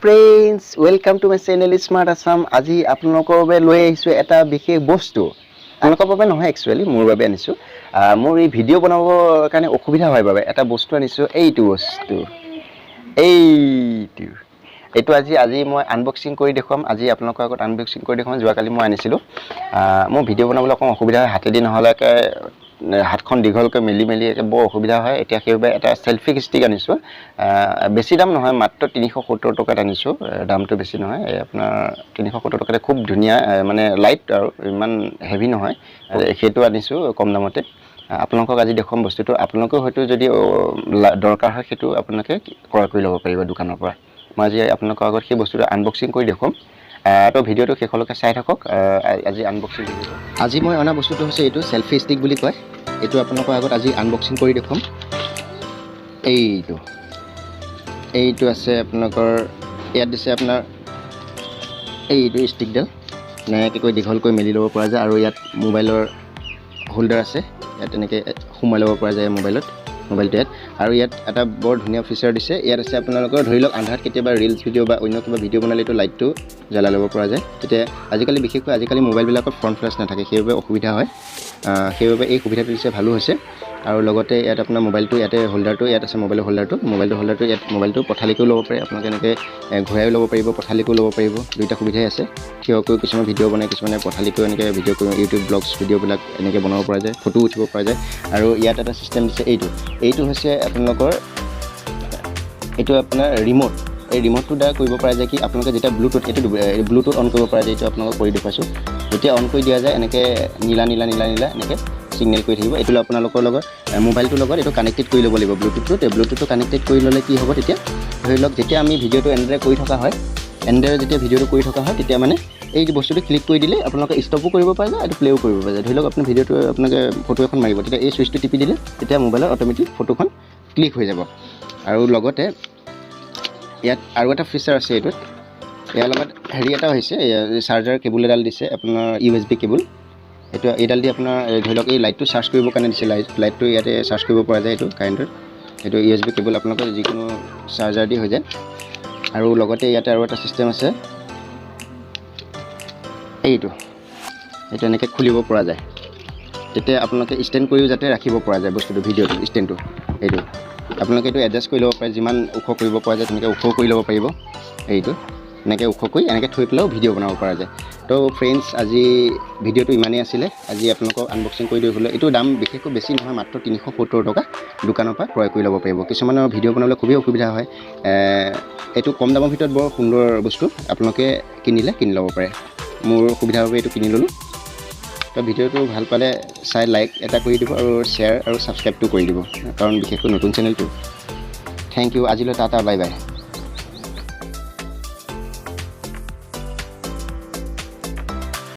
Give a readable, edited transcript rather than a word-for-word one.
Friends welcome to my channel smart Assam. আজি আপোনালোকৰ বাবে লৈ আহিছোঁ এটা বিশেষ বস্তু। আপোনালোকৰ বাবে নহয়, একচুৱেলি মোৰ বাবে আনিছোঁ। মোৰ এই ভিডিঅ' বনাবৰ কাৰণে অসুবিধা হয় বাবে এটা বস্তু আনিছোঁ। এইটো আজি মই আনবক্সিং কৰি দেখুৱাম। আজি আপোনালোকৰ আগত আনবক্সিং কৰি দেখুৱাম। যোৱাকালি মই আনিছিলোঁ। মোৰ ভিডিঅ' বনাবলৈ অকণ অসুবিধা হয়, হাতেদি নহ'লে হাতখন দীঘলকৈ মেলি বৰ অসুবিধা হয়। এতিয়া সেইবাবে এটা চেলফি ষ্টিক আনিছোঁ। বেছি দাম নহয়, মাত্ৰ 370 টকাত আনিছোঁ। দামটো বেছি নহয়, আপোনাৰ 370 টকাতে খুব ধুনীয়া, মানে লাইট আৰু ইমান হেভি নহয়। সেইটো আনিছোঁ কম দামতে। আপোনালোকক আজি দেখুৱাম বস্তুটো। আপোনালোকেও হয়তো যদি দৰকাৰ হয় সেইটো আপোনালোকে ক্ৰয় কৰি ল'ব পাৰিব দোকানৰ পৰা। মই আজি আপোনালোকৰ আগত সেই বস্তুটো আনবক্সিং কৰি দেখুৱাম। তো ভিডিঅ'টো শেষলৈকে চাই থাকক। আজি আনবক্সিং ভিডিঅ'টো। আজি মই অনা বস্তুটো হৈছে এইটো চেলফি ষ্টিক বুলি কয়। এইটো আপোনালোকৰ আগত আজি আনবক্সিং কৰি দেখুৱাম। এইটো আছে আপোনালোকৰ, ইয়াত দিছে আপোনাৰ এইটো ষ্টিকডাল এনেকৈ দীঘলকৈ মেলি ল'ব পৰা যায়। আৰু ইয়াত মোবাইলৰ হোল্ডাৰ আছে, ইয়াত এনেকৈ সোমাই ল'ব পৰা যায় মোবাইলটো ইয়াত। আৰু ইয়াত এটা বৰ ধুনীয়া ফিচাৰ দিছে। ইয়াত আছে আপোনালোকৰ ধৰি লওক আন্ধাৰত কেতিয়াবা ৰিলছ ভিডিঅ' বা অন্য কিবা ভিডিঅ' বনালে এইটো লাইটটো জ্বলাই ল'ব পৰা যায়। তেতিয়া বিশেষকৈ মোবাইলবিলাকত ফ্ৰণ্ট ফ্লেছ নাথাকে, সেইবাবে অসুবিধা হয়। সেইবাবে এই সুবিধাটো দিছে, ভালো হৈছে। আৰু লগতে ইয়াত আপোনাৰ মোবাইলটো ইয়াতে হোল্ডাৰটো ইয়াত আছে, মোবাইলৰ হোল্ডাৰটো ইয়াত মোবাইলটো পঠালিকৈও ল'ব পাৰে। আপোনালোকে এনেকৈ ঘূৰাইও ল'ব পাৰিব, পঠালিকৈও ল'ব পাৰিব। দুইটা সুবিধাই আছে। থিয়কৈ কিছুমান ভিডিঅ' বনাই, কিছুমানে পঠালিকৈও এনেকৈ ভিডিঅ' কৰি ইউটিউব ব্লগছ ভিডিঅ'বিলাক এনেকৈ বনাব পৰা যায়, ফটো উঠিব পৰা যায়। আৰু ইয়াত এটা ছিষ্টেম দিছে। এইটো হৈছে আপোনালোকৰ, এইটো আপোনাৰ ৰিম'ট। এই ৰিম'টটোৰ দ্বাৰা কৰিব পৰা যায় কি, আপোনালোকে যেতিয়া ব্লুটুথ অন কৰিব পৰা যায়। এইটো আপোনালোকক কৰি দেখুৱাইছোঁ। যেতিয়া অন কৰি দিয়া যায় এনেকৈ নীলা এনেকৈ ছিগনেল কৰি থাকিব। এইটো আপোনালোকৰ লগত মোবাইলটোৰ লগত এইটো কানেক্টেড কৰি ল'ব লাগিব ব্লুটুথটো কানেক্টেড কৰি ল'লে কি হ'ব, তেতিয়া ধৰি লওক যেতিয়া আমি ভিডিঅ'টো এনেদৰে কৰি থকা হয়, তেতিয়া মানে এই বস্তুটো ক্লিক কৰি দিলে আপোনালোকে ষ্টপো কৰিব পৰা যায়, এইটো প্লেও কৰিব পৰা যায়। ধৰি লওক আপুনি ভিডিঅ'টো আপোনালোকে ফটো এখন মাৰিব, তেতিয়া এই চুইচটো টিপি দিলে তেতিয়া মোবাইলত অট'মেটিক ফটোখন ক্লিক হৈ যাব। আৰু লগতে ইয়াত আৰু এটা ফিচাৰ আছে এইটোত। ইয়াৰ লগত এটা হৈছে, চাৰ্জাৰ কেবুল এডাল দিছে, আপোনাৰ USB কেবুল। এইডাল দি আপোনাৰ ধৰি লওক এই লাইটটো চাৰ্জ কৰিবৰ কাৰণে দিছে। লাইটটো ইয়াতে চাৰ্জ কৰিব পৰা যায়। এইটো কাৰেণ্টত এইটো USB কেবুল আপোনালোকে যিকোনো চাৰ্জাৰ দি হৈ যায়। আৰু লগতে ইয়াতে আৰু এটা ছিষ্টেম আছে, এইটো এনেকৈ খুলিব পৰা যায়। তেতিয়া আপোনালোকে ষ্টেণ্ড কৰিও যাতে ৰাখিব পৰা যায় বস্তুটো, ভিডিঅ'টো ষ্টেণ্ডটো। আপোনালোকে এইটো এডজাষ্ট কৰি ল'ব পাৰে, যিমান ওখ কৰিব পৰা যায় তেনেকৈ ওখ কৰি ল'ব পাৰিব। এনেকৈ ওখ কৰি এনেকৈ থৈ পেলাইও ভিডিঅ' বনাব পৰা যায়। তো ফ্ৰেণ্ডছ, আজি ভিডিঅ'টো ইমানেই আছিলে। আজি আপোনালোকক আনবক্সিং কৰি দিবলৈ, এইটো দাম বিশেষকৈ বেছি নহয়, মাত্ৰ 370 টকা। দোকানৰ পৰা ক্ৰয় কৰি ল'ব পাৰিব। কিছুমানৰ ভিডিঅ' বনাবলৈ খুবেই অসুবিধা হয়। এইটো কম দামৰ ভিতৰত বৰ সুন্দৰ বস্তু, আপোনালোকে কিনি ল'ব পাৰে। মোৰ সুবিধাৰ বাবে এইটো কিনি ল'লোঁ। তো ভিডিঅ'টো ভাল পালে লাইক এটা কৰি দিব, আৰু শ্বেয়াৰ আৰু ছাবস্ক্ৰাইবটো কৰি দিব, কাৰণ বিশেষকৈ নতুন চেনেলটো। Thank you. আজিলৈ টাটা, বাই বাই।